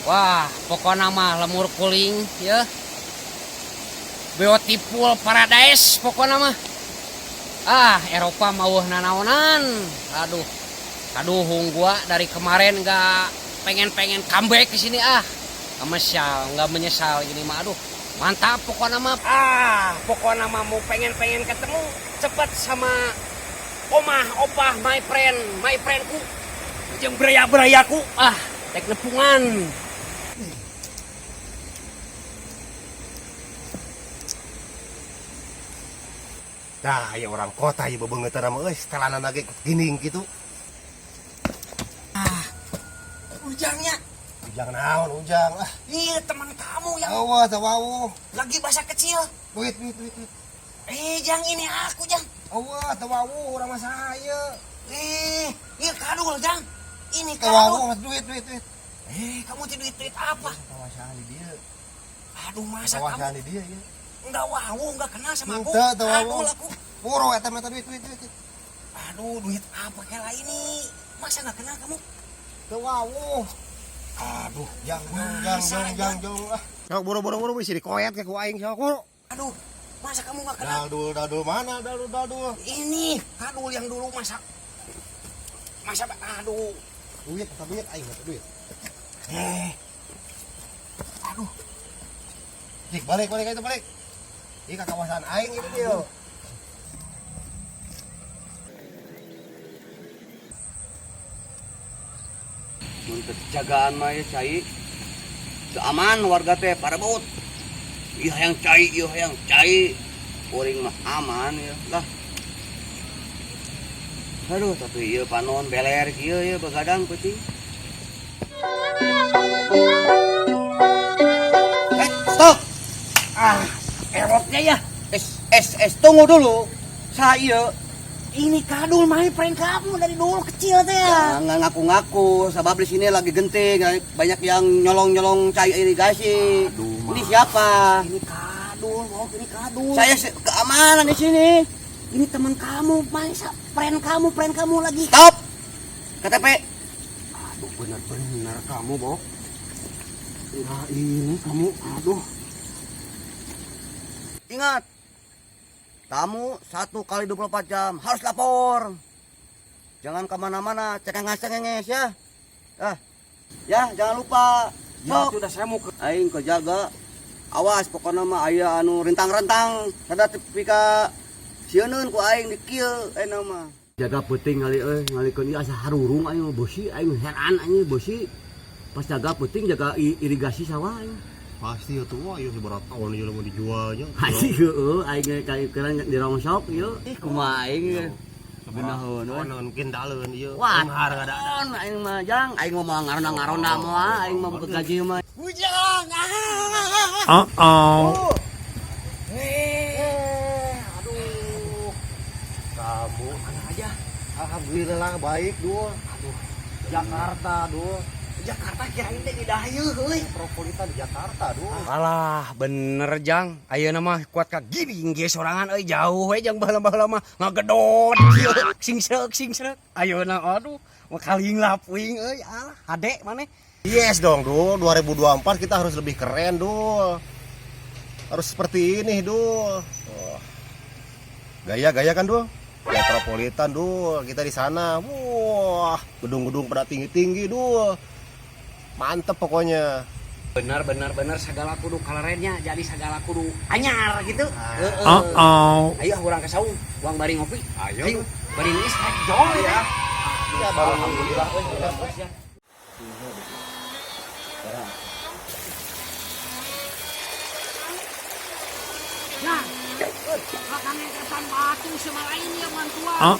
Wah, pokoknya mah lemur kuling ya. Beautiful paradise pokoknya mah. Eropa mau nanaonan. Aduh gua dari kemarin nggak pengen comeback ke sini nggak menyesal gini mah. Aduh, mantap pokoknya mah. Pokoknya mah mau pengen ketemu cepet sama omah, opah, my friendku. Jeung beraya-berayaku. Tek nepungan. Nah, ya orang kota ya bebengetan nama setelan lagi gining gitu. Ujangnya. Ujang naon ujang Iya, teman kamu yang tahu. lagi bahasa kecil. Duit. Jang, ini aku, Jang. Tahu orang mah saya. Iya kadul, Jang. Ini Tahu kadul. duit. Kamu duit apa? Tawasan dia. Aduh, masa Tawasan kamu dia ya. enggak kenal sama aku. Tahu. Kadul aku. Puro eta mah duit. Aduh, duit apa kayak ini? Masa enggak kenal kamu? Tahu. Aduh, jang. Sok buru-buru bisa dikoyet ke ku aing sok. Aduh, masa kamu enggak kenal? Dadul mana? Dadul. Ini kadul yang dulu masa aduh. Duit aing duit. Aduh. Dik, balik. Ini ke kawasan aing gitu dia. Mun penjagaan mah ya cai. Teu aman warga teh pada baut. Ieu hayang cai. Kuring mah aman ya. Lah. Aduh, tapi ieu panon beler kieu ya begadang peuting. Stop. Erotnya ya. Tunggu dulu. Saya Ini kadul my friend kamu dari dulu kecil teh. jangan ngaku-ngaku, sebab di sini lagi genting, banyak yang nyolong cai irigasi. Ini siapa? Ini kadul. Saya keamanan di sini. Ini teman kamu, friend kamu lagi. Stop. KTP. Aduh, benar kamu, Bok. Nah, ini kamu, aduh. Ingat. Kamu 1 kali 24 jam harus lapor. Jangan kemana-mana, cengenges ya. Ya, jangan lupa. Ya, sudah saya mau ke... Aing kau jaga. Awas pokoknya mah aya anu rentang-rentang. Kada tepi ka sieun ku aing di kieu mah. Jaga peuting kali ngalikeun ieu asa harurung aing bosi, aing heran aing bosi. Pas jaga peuting jaga irigasi sawah aing. Pasti itu ayo seberapa tahun ieu mau dijualnya. Asih heueuh aing kayak keren di rongsok ieu. Kumaha aing benaheun we. Mungkin daleun ieu. Wah, aing mah jang, aing mah ngaronda mah, aing mah butuh gaji mah. Ujang. Aduh. Kamu mana aja? Alhamdulillah baik dua. Aduh, Jakarta kirain teh di Dayu euy. Metropolitan Jakarta dua. Alah, bener Jang. Ayeuna mah kuat ka giring ge sorangan jauh we Jang baheula mah ngagedot kieu. Sing srek. Ayeuna aduh, kaling lapwing hade maneh. Yes dong, Dul. 2024 kita harus lebih keren, Dul. Harus seperti ini, Dul. Gaya kan, Dul? Metropolitan dul, kita di sana. Wah, gedung-gedung pada tinggi-tinggi dul. Mantep pokoknya. Benar segala kudu kalerennya jadi segala kudu anyar gitu. Ayo urang ke saung, uang bari ngopi. Ayo. Bari geus jol ya. Ya alhamdulillah ya. Nah, makan ketan batu sama lain ya mantuan.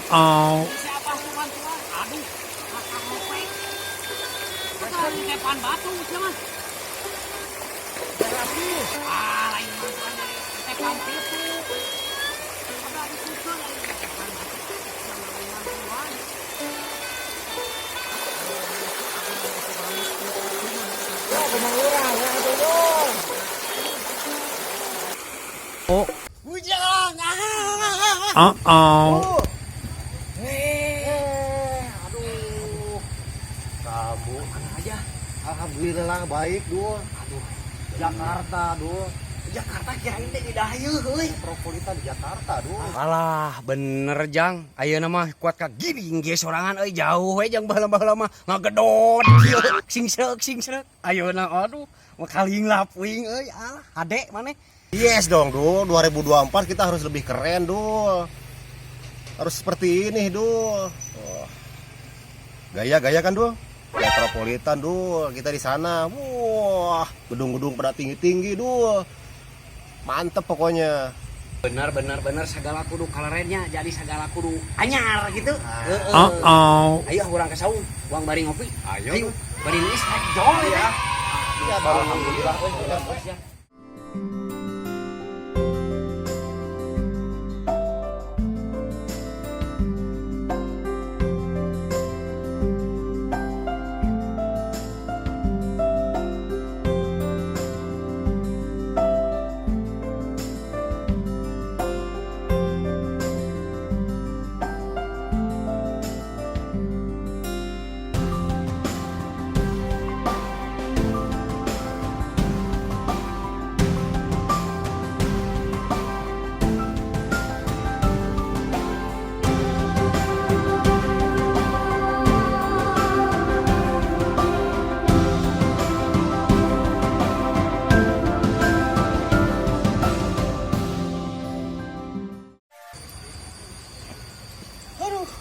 Siapa tuh mantuan? Aduh, makan ngopi. Ketan ketan batu sama. Lain mantuannya ketan itu. Ada di situ lain ketan batu sama lain mantuan. Ya, kemana ya tuh? Oh. Bujang. Aduh. Kamu mana aja? Alhamdulillah baik dul. Aduh, Jakarta, dul. Jakarta kirain teh di daheuh euy. Metropolitan di Jakarta dul. Alah, bener Jang. Ayeuna mah kuat ka giring ge sorangan euy jauh we Jang baheula-baheula mah ngagedot kieu singseuk. Ayeuna aduh, makaling lapwing euy. Alah, hade maneh. Yes dong dul, 2024 kita harus lebih keren dul. Harus seperti ini dul. Oh. Gaya kan dul? Metropolitan dul, kita di sana. Wah, gedung-gedung pada tinggi-tinggi dul. Mantep pokoknya. Benar segala kudu kalerennya jadi segala kudu anyar gitu. Ayo urang ke saung, uang bari ngopi. Ayo. Bari geus jol ya. Ya alhamdulillah ya.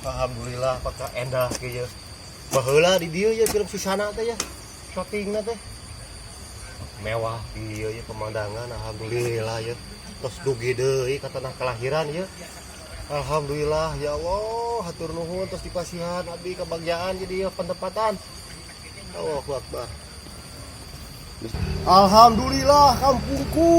Alhamdulillah apakah endah kieu. Baheula di dieu ya film sisana teh ya. Syutingna teh. Mewah ieu ya pemandangan alhamdulillah ya. Tos dugi deui ka tanah kelahiran ya. Alhamdulillah ya Allah, hatur nuhun tos dipasihan abdi kabagyaan jadi ya penempatan. Allahu Akbar. Alhamdulillah kampungku.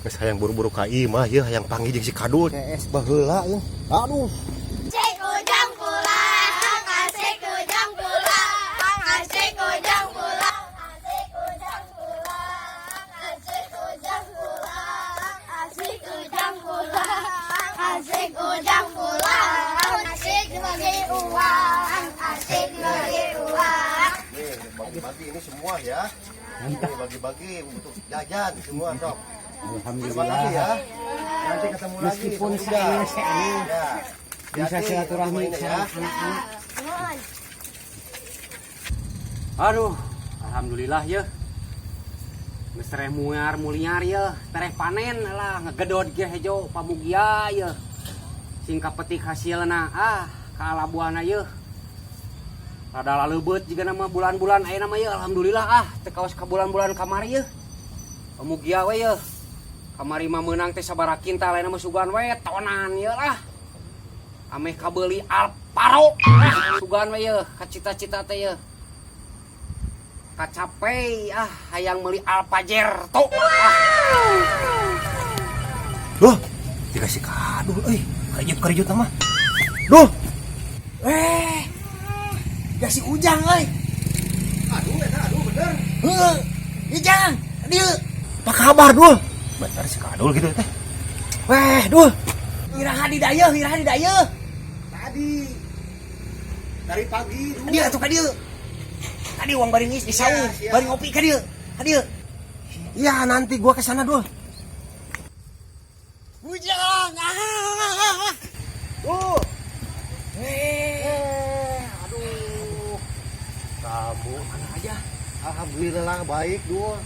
Geus hayang buru-buru ka ieu mah ya, hayang panggil jeung si Kadul. CS baheula ya. Aduh. Asik ujang pulang, asik ujang pulang, asik ujang pulang, asik ujang pulang, asik ujang pulang, asik ujang pulang, asik ujang pulang, asik bagi uang, asik bagi uang. Nih, bagi-bagi ini semua ya. Ini bagi-bagi untuk jajan semua, Sob. Alhamdulillah ya. Nanti ketemu lagi. Meskipun saya ya. bisa silaturahmi ya. anak-anak. Aduh, alhamdulillah ya. Geus tereh muliar ya, tereh panen lah ngegedot ge hejo pamugia ya. Sing kapetik hasilna kaalabuana ya. Rada lalebeut jiga nama bulan-bulan ayeuna mah ya alhamdulillah teu kaos ka bulan-bulan kamari ya. Pamugia we ya. Kamari mah meunang teh sabaraha kintal lain mah sugan we tonan ye lah. Ameh kabeuli Alparo. Sugan we ye ka cita-cita teh ye. Kacape hayang meuli Alpajero. Duh, dikasih Kadul euy. Kerejut mah. Duh. Dasi ujang euy. Aduh bener. Heuh. Ijang, dieu. Apa kabar Dul? Bentar si Kadul gitu teh. Weh, Dul. Iraha di dayeuh. Tadi dari pagi Dul. Dia atuh ka dieu. Tadi uang bari ngis di saung, bari ngopi ka dieu. Hadir. Iya, nanti gua kesana dulu. Bujang. Tuh. Aduh. Kamu Mana aja? alhamdulillah baik dul.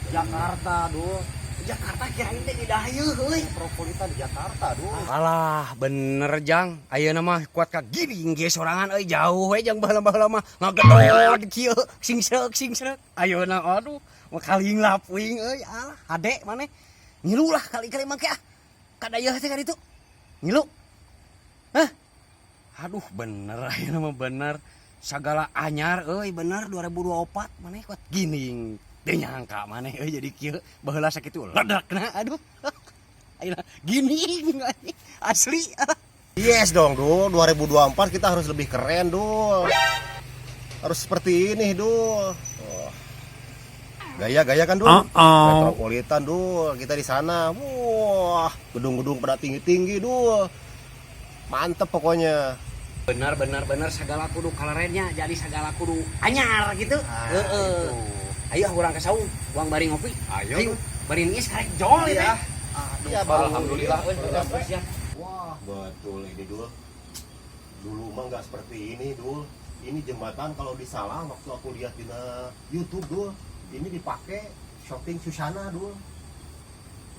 Jakarta duh. Jakarta kirain teh di dayeuh euy. Metropolitan Jakarta dul. Alah, bener Jang. Ayeuna mah kuat ka giring ge sorangan euy jauh we Jang baheula-baheula mah ngagedot kieu singseuk. Ayeuna aduh, kaling lapwing euy alah hade maneh. Ngilu lah kali-kali make ah. Kadayeuh teh ka ditu. Ngilu. Hah? Aduh bener ayeuna mah bener. Sagala anyar euy bener 2024 maneh kuat gining. Teu nyangka maneh euy jadi kieu baheula sakitu ledakna aduh. Ayeuna gini asli. Yes dong dul, 2024 kita harus lebih keren dul. Harus seperti ini dul. Oh. Gaya-gaya kan dul. Metropolitan dul, kita di sana. Wah, gedung-gedung pada tinggi-tinggi dul. Mantep pokoknya. Benar segala kudu kalerennya jadi segala kudu anyar gitu. Heeh. Ayo urang ka saung, uang bari ngopi. Ayo. Bari ngeus karek jol Iya. teh. Aduh, Iya, alhamdulillah euy udah siap. Wah, betul ini dul. Dulu mah nggak seperti ini dul. Ini jembatan kalau disalah waktu aku lihat di YouTube dul. Ini dipakai shopping Susana dul.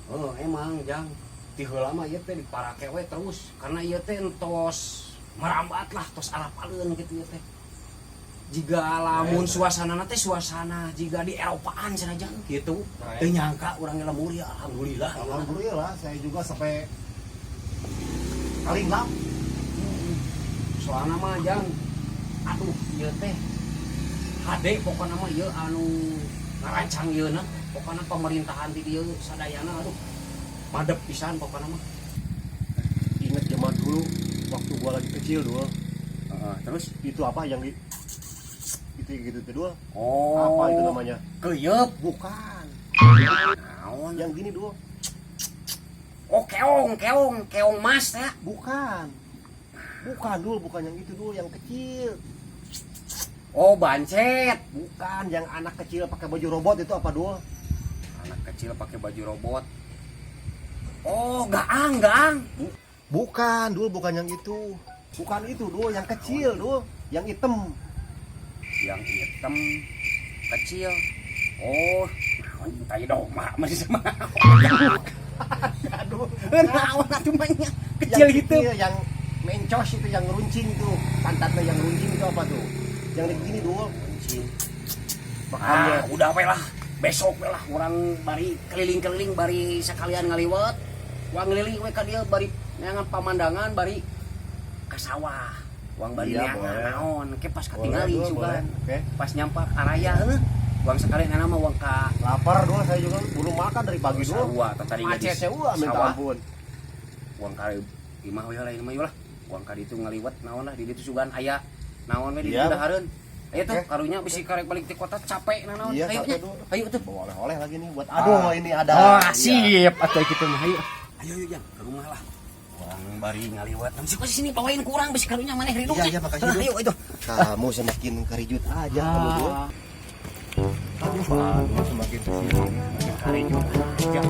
Oh, emang Jang. Ti heula mah ieu teh diparake we terus karena ieu teh entos merambat lah tos alap-aleun kitu ieu teh. Jika lamun suasana teh suasana jika di Eropaan cenah Jang gitu. Teu nyangka urang lemur ya alhamdulillah. Alhamdulillah saya juga sampai kalinglap. Soalna mah Jang aduh ieu teh hade pokona mah ieu anu ngarancang ieu na pokona pemerintahan di dieu sadayana aduh madep pisan pokona mah. Ingat zaman dulu waktu gua lagi kecil dulu. Terus Itu apa yang di itu gitu tuh dulu. oh Apa itu namanya? keuyeub Bukan. naon Yang gini dulu. oh keong mas ya Bukan. Bukan dulu, bukan yang itu dulu, yang kecil. oh bancet Bukan yang anak kecil pakai baju robot itu apa dulu? anak kecil pakai baju robot oh gaang Bukan dulu, bukan yang itu. Bukan itu dulu, yang kecil dulu, yang hitam. yang hitam kecil oh naon tai doma masih sama Aduh, naon atuh mah nya kecil yang gitu yang mencos itu, yang runcing tuh, pantatnya yang runcing itu apa tuh? Yang begini dulu. Makanya udah we lah besok we lah orang bari keliling-keliling bari sekalian ngaliwat uang ngeliling we ka dieu bari neangan pamandangan bari ka sawah uang bari Iya, neangan boleh. naon ke pas katingali Boleh, juga boleh. Oke. pas nyampak araya heuh uang sekalian mah uang ka lapar dulu, saya juga belum makan dari pagi dulu. sarua tadi Macet saya minta sawah ampun. uang ka imah we lah imah lah uang ka ditu ngaliwat naon lah di ditu sugan aya naon we di ditu Iya. dahareun ayo tuh Oke. karunya bisi karek balik ti kota capek naon Iya, ayo capek nya dulu. ayo tuh Bawa oleh-oleh lagi nih buat aduh ini ada. oh Iya. siap atuh kitu mah ayo ayo Jang ke rumah lah uang bari ngaliwat namsi kok sini bawain kurang bisi karunya maneh rindu Iya, iya, makasih, Dul. ayo itu Kamu semakin karijut aja kamu dulu. Kamu semakin kesini. karijut aja